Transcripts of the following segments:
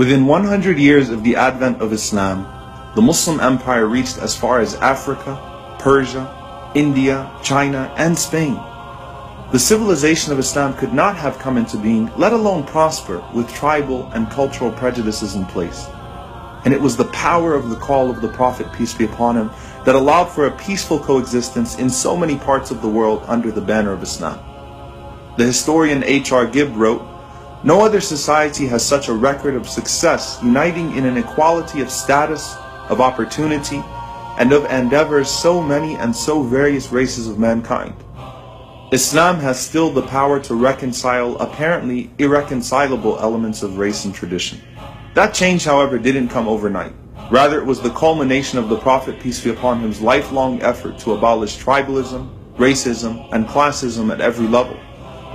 Within 100 years of the advent of Islam, the Muslim empire reached as far as Africa, Persia, India, China, and Spain. The civilization of Islam could not have come into being, let alone prosper, with tribal and cultural prejudices in place. And it was the power of the call of the Prophet, peace be upon him, that allowed for a peaceful coexistence in so many parts of the world under the banner of Islam. The historian H.R. Gibb wrote, "No other society has such a record of success, uniting in an equality of status, of opportunity, and of endeavors so many and so various races of mankind. Islam has still the power to reconcile apparently irreconcilable elements of race and tradition." That change, however, didn't come overnight. Rather, it was the culmination of the Prophet, peace be upon him's lifelong effort to abolish tribalism, racism, and classism at every level.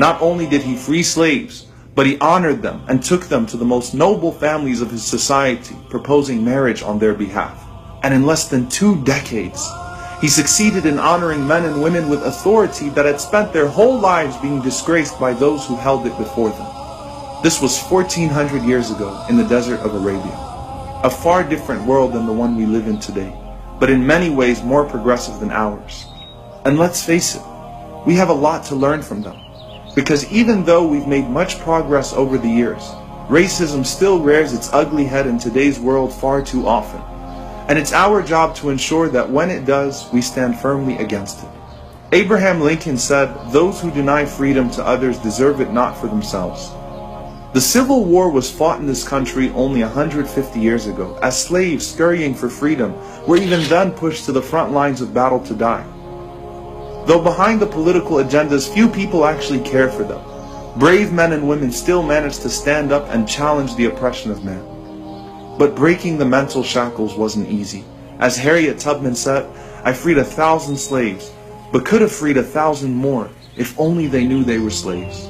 Not only did he free slaves, but he honored them and took them to the most noble families of his society, proposing marriage on their behalf. And in less than 2 decades, he succeeded in honoring men and women with authority that had spent their whole lives being disgraced by those who held it before them. This was 1400 years ago in the desert of Arabia. A far different world than the one we live in today, but in many ways more progressive than ours. And let's face it, we have a lot to learn from them. Because even though we've made much progress over the years, racism still rears its ugly head in today's world far too often. And it's our job to ensure that when it does, we stand firmly against it. Abraham Lincoln said, "Those who deny freedom to others deserve it not for themselves." The Civil War was fought in this country only 150 years ago, as slaves scurrying for freedom were even then pushed to the front lines of battle to die. Though behind the political agendas, few people actually care for them. Brave men and women still managed to stand up and challenge the oppression of man. But breaking the mental shackles wasn't easy. As Harriet Tubman said, "I freed 1,000 slaves, but could have freed 1,000 more if only they knew they were slaves."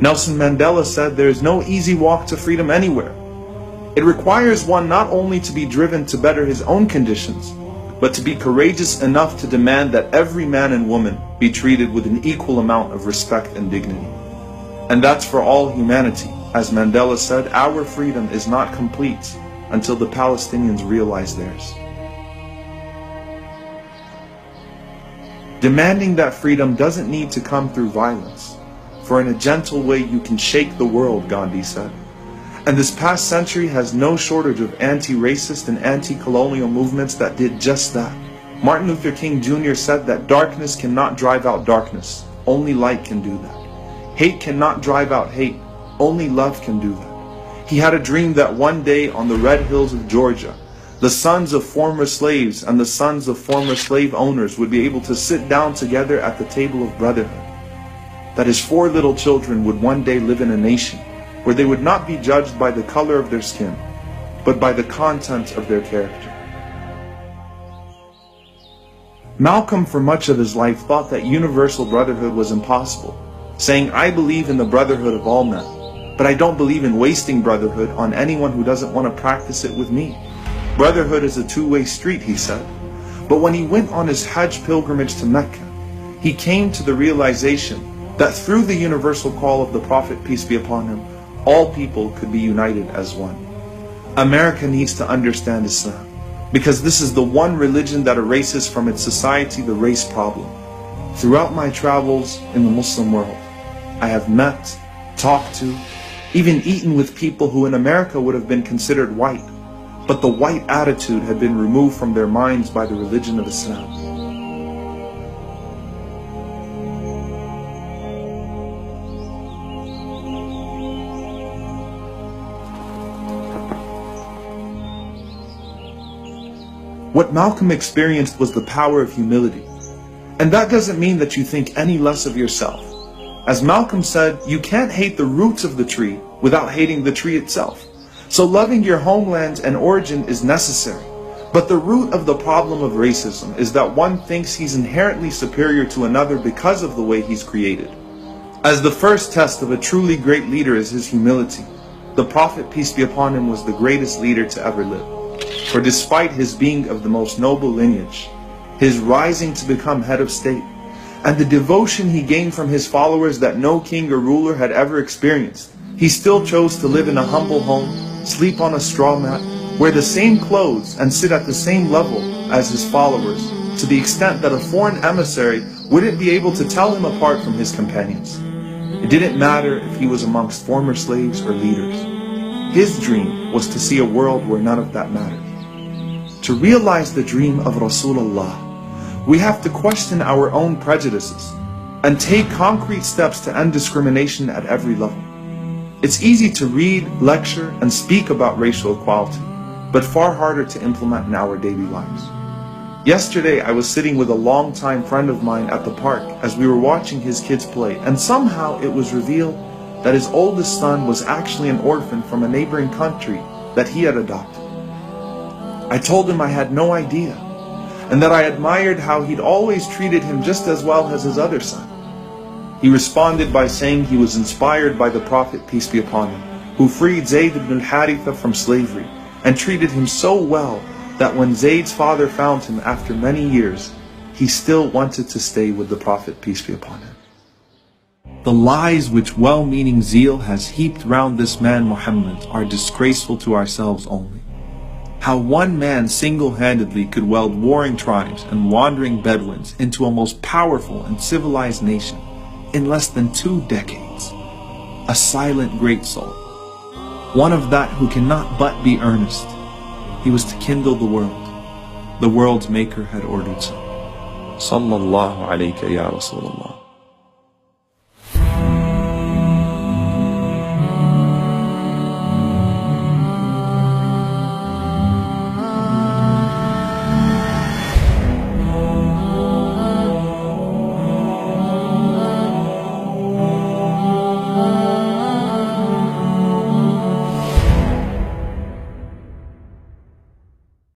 Nelson Mandela said, "There is no easy walk to freedom anywhere. It requires one not only to be driven to better his own conditions, but to be courageous enough to demand that every man and woman be treated with an equal amount of respect and dignity." And that's for all humanity. As Mandela said, our freedom is not complete until the Palestinians realize theirs. Demanding that freedom doesn't need to come through violence. For in a gentle way you can shake the world, Gandhi said. And this past century has no shortage of anti-racist and anti-colonial movements that did just that. Martin Luther King Jr. said that darkness cannot drive out darkness, only light can do that. Hate cannot drive out hate, only love can do that. He had a dream that one day on the red hills of Georgia, the sons of former slaves and the sons of former slave owners would be able to sit down together at the table of brotherhood. That his 4 little children would one day live in a nation where they would not be judged by the color of their skin, but by the content of their character. Malcolm, for much of his life, thought that universal brotherhood was impossible, saying, "I believe in the brotherhood of all men, but I don't believe in wasting brotherhood on anyone who doesn't want to practice it with me. Brotherhood is a two-way street," he said. But when he went on his Hajj pilgrimage to Mecca, he came to the realization that through the universal call of the Prophet, peace be upon him, all people could be united as one. America needs to understand Islam, because this is the one religion that erases from its society the race problem. Throughout my travels in the Muslim world, I have met, talked to, even eaten with people who in America would have been considered white, but the white attitude had been removed from their minds by the religion of Islam. What Malcolm experienced was the power of humility. And that doesn't mean that you think any less of yourself. As Malcolm said, you can't hate the roots of the tree without hating the tree itself. So loving your homeland and origin is necessary. But the root of the problem of racism is that one thinks he's inherently superior to another because of the way he's created. As the first test of a truly great leader is his humility, the Prophet, peace be upon him, was the greatest leader to ever live. For despite his being of the most noble lineage, his rising to become head of state, and the devotion he gained from his followers that no king or ruler had ever experienced, He still chose to live in a humble home, sleep on a straw mat, wear the same clothes, and sit at the same level as his followers, to the extent that a foreign emissary wouldn't be able to tell him apart from his companions. It didn't matter if he was amongst former slaves or leaders. His dream was to see a world where none of that mattered. To realize the dream of Rasulullah, we have to question our own prejudices and take concrete steps to end discrimination at every level. It's easy to read, lecture, and speak about racial equality, but far harder to implement in our daily lives. Yesterday, I was sitting with a longtime friend of mine at the park as we were watching his kids play, and somehow it was revealed that his oldest son was actually an orphan from a neighboring country that he had adopted. I told him I had no idea, and that I admired how he'd always treated him just as well as his other son. He responded by saying he was inspired by the Prophet, peace be upon him, who freed Zayd ibn al-Haritha from slavery and treated him so well that when Zayd's father found him after many years, he still wanted to stay with the Prophet, peace be upon him. The lies which well-meaning zeal has heaped round this man Muhammad are disgraceful to ourselves only. How one man single-handedly could weld warring tribes and wandering Bedouins into a most powerful and civilized nation in less than 2 decades. A silent great soul, one of that who cannot but be earnest. He was to kindle the world. The world's maker had ordered so. Sallallahu alayka ya Rasulullah.